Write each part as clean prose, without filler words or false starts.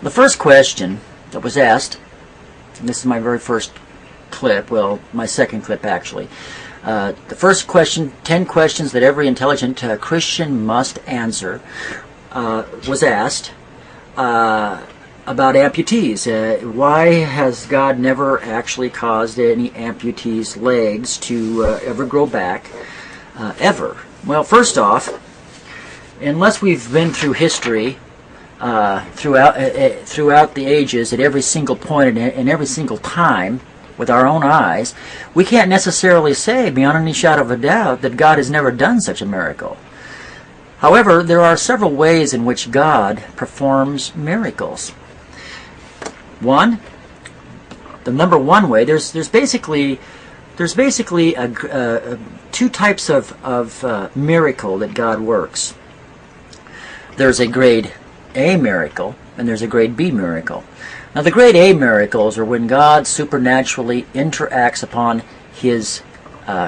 The first question that was asked, and this is my very first clip, well, my second clip actually. The first question, 10 questions that every intelligent Christian must answer, was asked about amputees. Why has God never actually caused any amputees' legs to ever grow back, ever? Well, first off, unless we've been through history, throughout the ages, at every single point and every single time, with our own eyes, we can't necessarily say beyond any shadow of a doubt that God has never done such a miracle. However, there are several ways in which God performs miracles. One, the number one way, there's basically two types of miracle that God works. There's a grade A miracle and there's a grade B miracle. Now the grade A miracles are when God supernaturally interacts upon His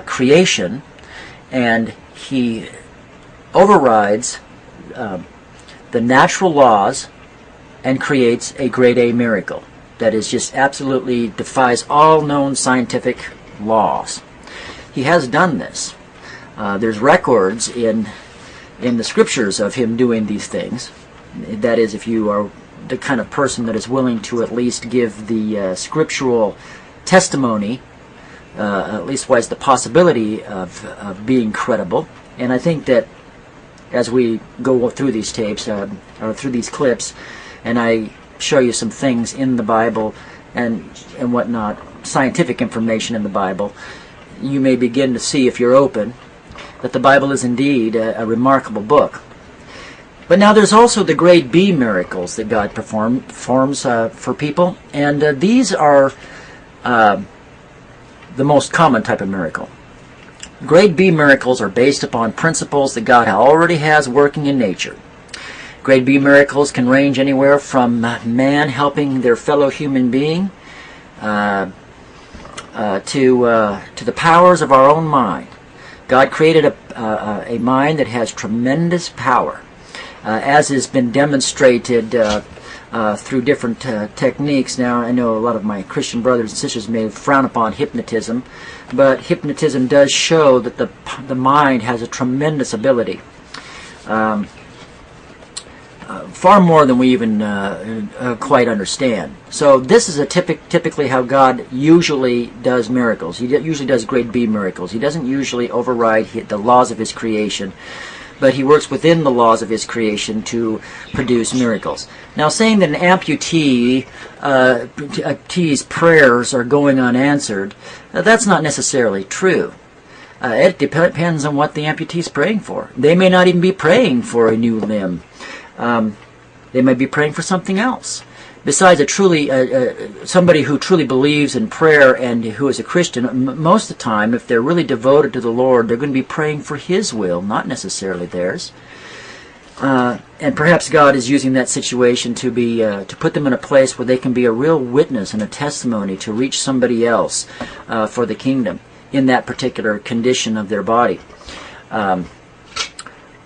creation and He overrides the natural laws and creates a grade A miracle that is just absolutely defies all known scientific laws. He has done this. There's records in the scriptures of Him doing these things. That is, if you are the kind of person that is willing to at least give the scriptural testimony, at least wise the possibility of being credible. And I think that as we go through these tapes, or through these clips, and I show you some things in the Bible and whatnot, scientific information in the Bible, you may begin to see, if you're open, that the Bible is indeed a remarkable book. But now there's also the grade B miracles that God performs for people, and these are the most common type of miracle. Grade B miracles are based upon principles that God already has working in nature. Grade B miracles can range anywhere from man helping their fellow human being to the powers of our own mind. God created a mind that has tremendous power. As has been demonstrated through different techniques. Now, I know a lot of my Christian brothers and sisters may frown upon hypnotism, but hypnotism does show that the mind has a tremendous ability. Far more than we even quite understand. So this is typically how God usually does miracles. He usually does grade B miracles. He doesn't usually override the laws of His creation, but He works within the laws of His creation to produce miracles. Now, saying that an amputee's prayers are going unanswered, that's not necessarily true. It depends on what the amputee's praying for. They may not even be praying for a new limb. They may be praying for something else. Besides, somebody who truly believes in prayer and who is a Christian, most of the time, if they're really devoted to the Lord, they're going to be praying for His will, not necessarily theirs. And perhaps God is using that situation to put them in a place where they can be a real witness and a testimony to reach somebody else for the kingdom in that particular condition of their body. On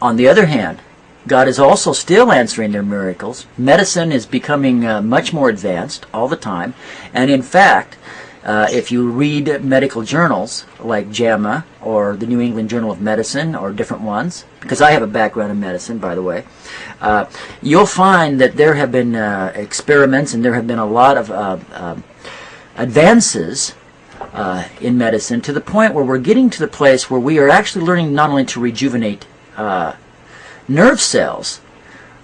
the other hand, God is also still answering their miracles. Medicine is becoming much more advanced all the time. And in fact, if you read medical journals like JAMA or the New England Journal of Medicine or different ones, because I have a background in medicine, by the way, you'll find that there have been experiments and there have been a lot of advances in medicine to the point where we're getting to the place where we are actually learning not only to rejuvenate nerve cells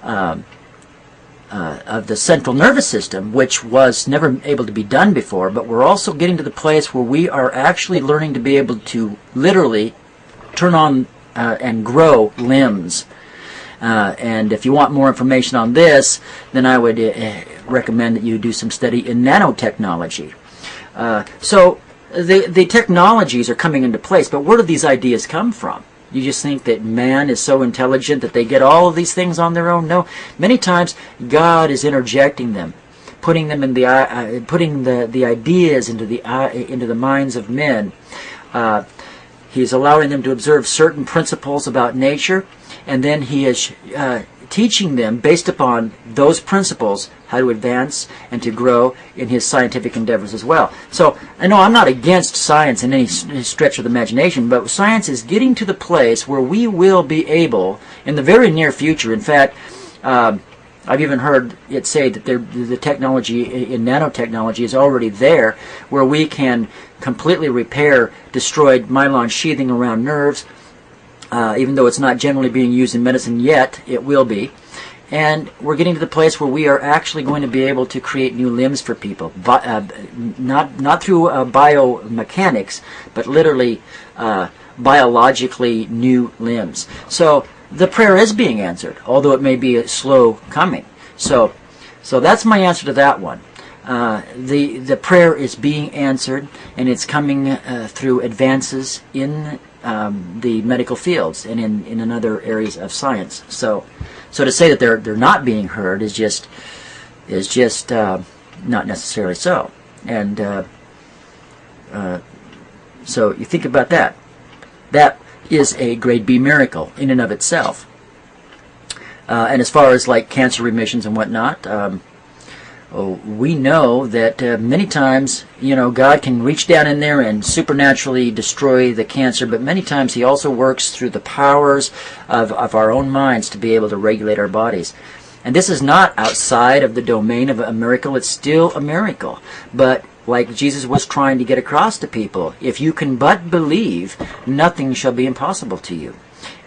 of the central nervous system, which was never able to be done before, but we're also getting to the place where we are actually learning to be able to literally turn on and grow limbs. And if you want more information on this, then I would recommend that you do some study in nanotechnology. So the technologies are coming into place, but where do these ideas come from? You just think that man is so intelligent that they get all of these things on their own? No. Many times God is interjecting them, putting them in putting the ideas into the minds of men. He's allowing them to observe certain principles about nature, and then He is teaching them, based upon those principles, how to advance and to grow in his scientific endeavors as well. So, I know I'm not against science in any stretch of the imagination, but science is getting to the place where we will be able, in the very near future, in fact, I've even heard it say that the technology in nanotechnology is already there, where we can completely repair destroyed myelin sheathing around nerves. Even though it's not generally being used in medicine yet, it will be. And we're getting to the place where we are actually going to be able to create new limbs for people, not through biomechanics, but literally biologically new limbs. So the prayer is being answered, although it may be slow coming. So that's my answer to that one. The prayer is being answered, and it's coming through advances in the medical fields and in other areas of science. So to say that they're not being heard is just not necessarily so. And so you think about that. That is a grade B miracle in and of itself. And as far as like cancer remissions and whatnot, we know that many times, God can reach down in there and supernaturally destroy the cancer, but many times He also works through the powers of our own minds to be able to regulate our bodies. And this is not outside of the domain of a miracle. It's still a miracle. But like Jesus was trying to get across to people, if you can but believe, nothing shall be impossible to you.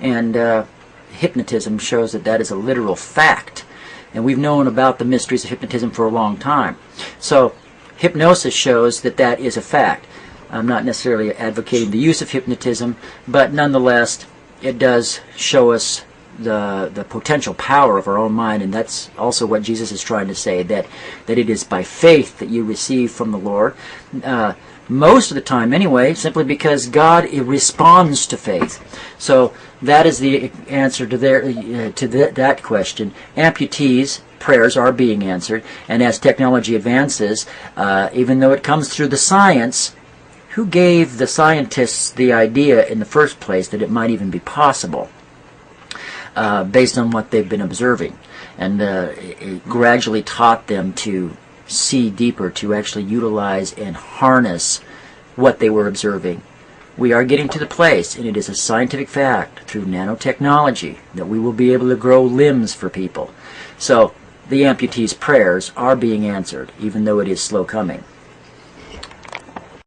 And hypnotism shows that that is a literal fact. And we've known about the mysteries of hypnotism for a long time. So hypnosis shows that that is a fact. I'm not necessarily advocating the use of hypnotism, but nonetheless, it does show us the potential power of our own mind, and that's also what Jesus is trying to say, that it is by faith that you receive from the Lord. Most of the time anyway, simply because God responds to faith. So that is the answer to that question. Amputees' prayers are being answered, and as technology advances, even though it comes through the science, who gave the scientists the idea in the first place that it might even be possible, based on what they've been observing, and it gradually taught them to see deeper, to actually utilize and harness what they were observing. We are getting to the place, and it is a scientific fact, through nanotechnology, that we will be able to grow limbs for people. So the amputees' prayers are being answered, even though it is slow coming.